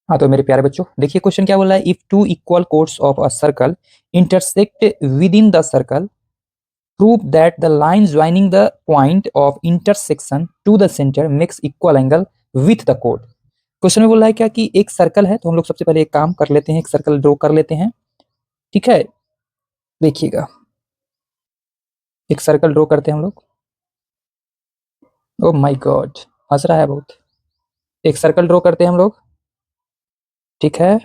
हाँ तो मेरे प्यारे बच्चों देखिए क्वेश्चन क्या बोल रहा है। If two equal chords of a circle intersect within the circle prove that the line joining the point of intersection to the centre makes equal angle with the कोड। क्वेश्चन में बोल रहा है क्या कि एक सर्कल है, तो हम लोग सबसे पहले एक काम कर लेते हैं, एक सर्कल ड्रॉ कर लेते हैं। ठीक है, देखिएगा एक सर्कल ड्रॉ करते हैं हम लोग। ओ माय गॉड, हंस रहा है बहुत। एक सर्कल ड्रॉ करते हैं हम लोग। ठीक है,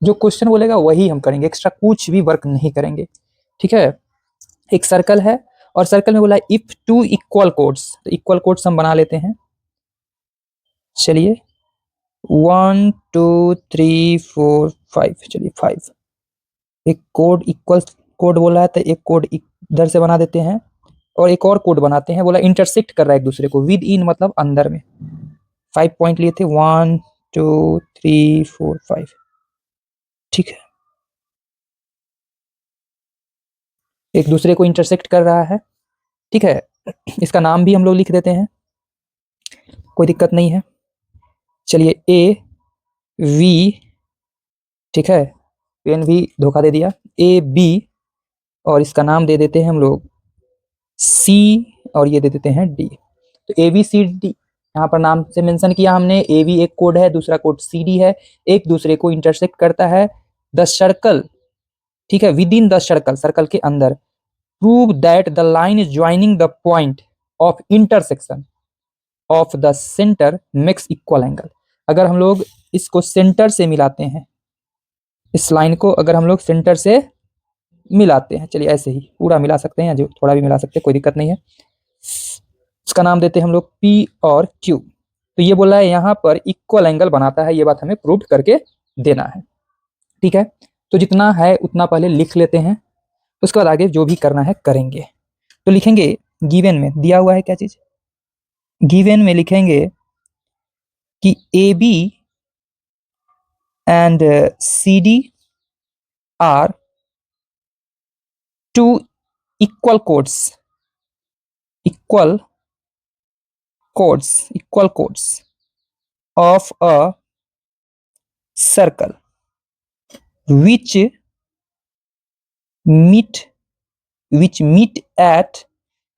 जो क्वेश्चन बोलेगा वही हम करेंगे, एक्स्ट्रा कुछ भी वर्क नहीं करेंगे। ठीक है, एक सर्कल है और सर्कल में बोला इफ टू इक्वल कोड्स, तो इक्वल कोड्स हम बना लेते हैं। चलिए 1 2 3 4 5, चलिए 5। एक कोड इक्वल कोड बोला है तो एक कोड इधर से बना देते हैं और एक और कोड बनाते हैं। बोला इंटरसेक्ट कर रहा है एक दूसरे को, विद इन मतलब अंदर में। 5 पॉइंट लिए थे, 1 2 3 4 5। ठीक है, एक दूसरे को इंटरसेक्ट कर रहा है। ठीक है, इसका नाम भी हम लोग लिख देते हैं, कोई दिक्कत नहीं है। चलिए ए वी, ठीक है, पेन भी धोखा दे दिया, ए बी, और इसका नाम दे देते हैं हम लोग सी, और ये दे देते हैं डी। तो ए बी सी डी यहाँ पर नाम से मेंशन किया हमने। ए बी एक कोड है, दूसरा कोड सी डी है, एक दूसरे को इंटरसेक्ट करता है द सर्कल। ठीक है, with in the circle, circle के अंदर। Prove that the line is joining the point of intersection of the centre makes equal angle. अगर हम लोग इसको सेंटर से मिलाते हैं, इस लाइन को अगर हम लोग सेंटर से मिलाते हैं, चलिए ऐसे ही पूरा मिला सकते हैं, जो थोड़ा भी मिला सकते हैं, कोई दिक्कत नहीं है। इसका नाम देते हैं हम लोग पी और क्यू। तो ये बोला है यहाँ पर इक्वल एंगल बनाता है, ये बात हमें प्रूव करके देना है। ठीक है, तो जितना है उतना पहले लिख लेते हैं, उसके बाद आगे जो भी करना है करेंगे। तो लिखेंगे, गिवन में दिया हुआ है क्या चीज, गिवन में लिखेंगे कि A B and C D are two equal chords, equal chords of a circle which meet at,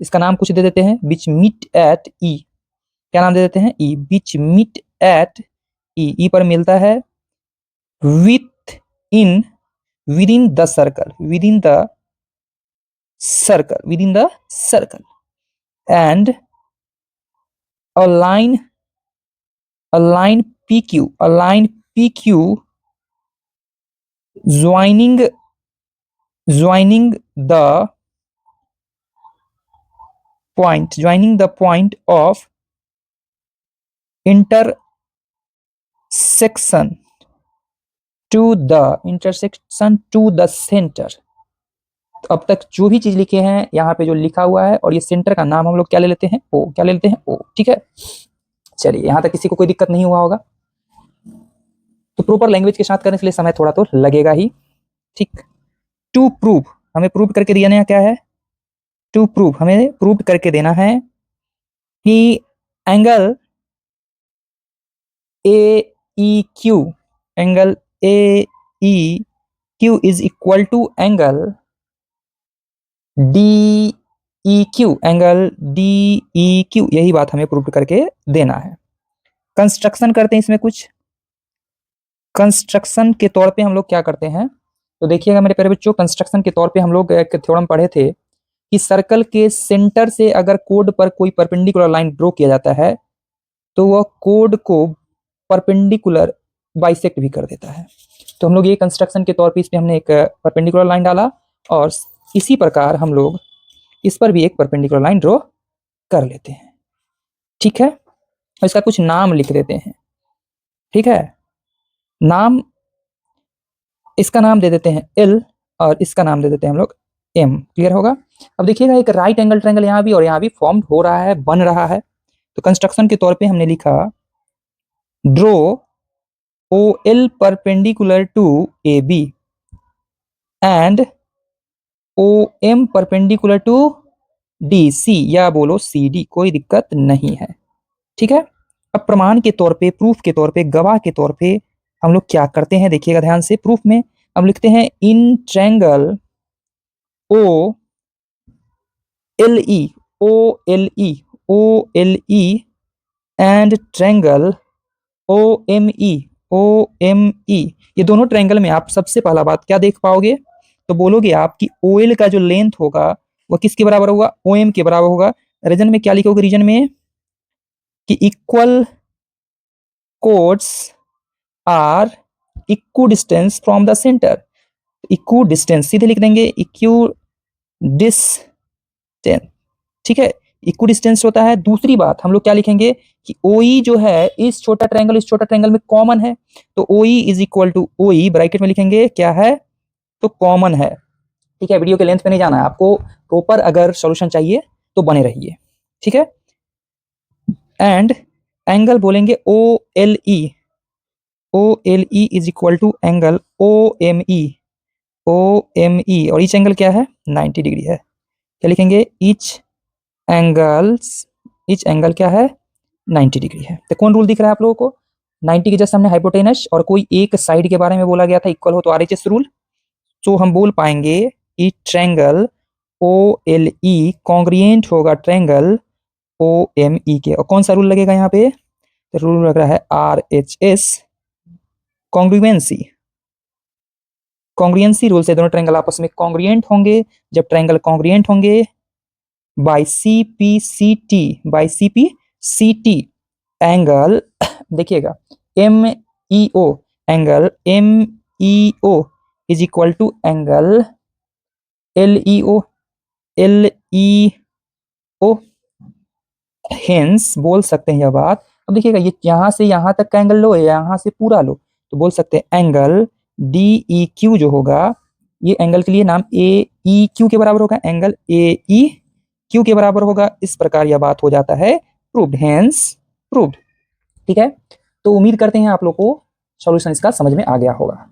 इसका नाम कुछ दे देते हैं, which meet at E, क्या नाम दे देते हैं, E, which meet at E, E पर मिलता है within the circle, within the circle and a line PQ joining the point of intersection to the center। तो अब तक जो भी चीज लिखे हैं यहाँ पे जो लिखा हुआ है, और ये सेंटर का नाम हम लोग क्या ले लेते हैं, ओ, क्या ले लेते हैं, ओ। ठीक है, चलिए यहाँ तक किसी को कोई दिक्कत नहीं हुआ होगा। तो प्रॉपर लैंग्वेज के साथ करने के लिए समय थोड़ा तो लगेगा ही। ठीक, टू प्रूव, हमें प्रूव करके देना क्या है, टू प्रूव, हमें प्रूव करके देना है कि angle A E Q, angle A E Q is equal to angle D E Q, angle D E Q, यही बात हमें प्रूव करके देना है। कंस्ट्रक्शन करते हैं इसमें कुछ, कंस्ट्रक्शन के तौर पे हम लोग क्या करते हैं, तो देखिएगा मेरे प्यारे बच्चों, कंस्ट्रक्शन के तौर पे हम लोग एक थ्योरम पढ़े थे कि सर्कल के सेंटर से अगर कोड पर कोई परपेंडिकुलर लाइन ड्रॉ किया जाता है तो वह कोड को परपेंडिकुलर बाइसेक्ट भी कर देता है। तो हम लोग ये कंस्ट्रक्शन के तौर पे इसमें हमने एक परपेंडिकुलर लाइन डाला, और इसी प्रकार हम लोग इस पर भी एक परपेंडिकुलर लाइन ड्रॉ कर लेते हैं। ठीक है, और इसका कुछ नाम लिख देते हैं। ठीक है, नाम, इसका नाम दे देते हैं एल और इसका नाम दे देते हैं हम लोग एम। क्लियर होगा। अब देखिएगा एक राइट एंगल ट्रायंगल यहाँ भी और यहाँ भी फॉर्म हो रहा है, बन रहा है। तो कंस्ट्रक्शन के तौर पे हमने लिखा draw O L perpendicular to A B and O M perpendicular to D C, या बोलो सी डी, कोई दिक्कत नहीं है। ठीक है। अब प्रमाण के तौर पे, प्रूफ के तौर पे, गवाह के तौर पे हम लोग क्या करते हैं, देखिएगा ध्यान से। प्रूफ में हम लिखते हैं in triangle O L E, O L E, O L E and triangle O M E, O M E, ये दोनों ट्रायंगल में आप सबसे पहला बात क्या देख पाओगे, तो बोलोगे आप कि ओ एल का जो लेंथ होगा वो किसके बराबर होगा, ओ एम के बराबर होगा। रीजन में क्या लिखोगे, रीजन में कि equal chords are equidistant from the centre. Equidistant सीधे लिख देंगे, इक्वू डिस्टेंस, ठीक है, इक्वू डिस्टेंस होता है। दूसरी बात हम लोग क्या लिखेंगे कि OE जो है इस छोटा ट्रायंगल, इस छोटा ट्रायंगल में कॉमन है, तो OE is equal to OE, bracket में लिखेंगे क्या है, तो कॉमन है। ठीक है, वीडियो के लेंथ पे नहीं जाना है आपको, प्रॉपर अगर सॉल्यूशन चाहिए तो बने रहिए, ठीक है। एंड एंगल बोलेंगे OLE, OLE is equal to angle OME, OME, और ईच एंगल क्या है, 90 डिग्री है। क्या लिखेंगे, ईच एंगल क्या है, 90 डिग्री है। तो कौन रूल दिख रहा है आप लोगों को, 90 के जस्ट हमने हाइपोटेनस और कोई एक साइड के बारे में बोला गया था, इक्वल हो तो RHS रूल। तो हम बोल पाएंगे कि ट्रायंगल OLE कॉन्ग्रुएंट होगा ट्रायंगल OME के। और कौन सा रूल लगेगा यहाँ पे, तो रूल लग रहा है RHS, कॉन्ग्रुएंसी। कॉन्ग्रुएंसी रूल से दोनों ट्रायंगल आपस में कॉन्ग्रुएंट होंगे। जब ट्रायंगल कॉन्ग्रुएंट होंगे by CPCT, by CPCT angle देखिएगा MEO, angle MEO is equal to angle LEO, LEO, hence बोल सकते हैं यह बात। अब देखिएगा ये यहां से यहां तक का एंगल लो या यहां से पूरा लो, तो बोल सकते हैं एंगल DEQ जो होगा, ये एंगल के लिए नाम AEQ के बराबर होगा, एंगल AEQ के बराबर होगा। इस प्रकार यह बात हो जाता है प्रूव्ड, हेंस प्रूव्ड। ठीक है, तो उम्मीद करते हैं आप लोग को सॉल्यूशन इसका समझ में आ गया होगा।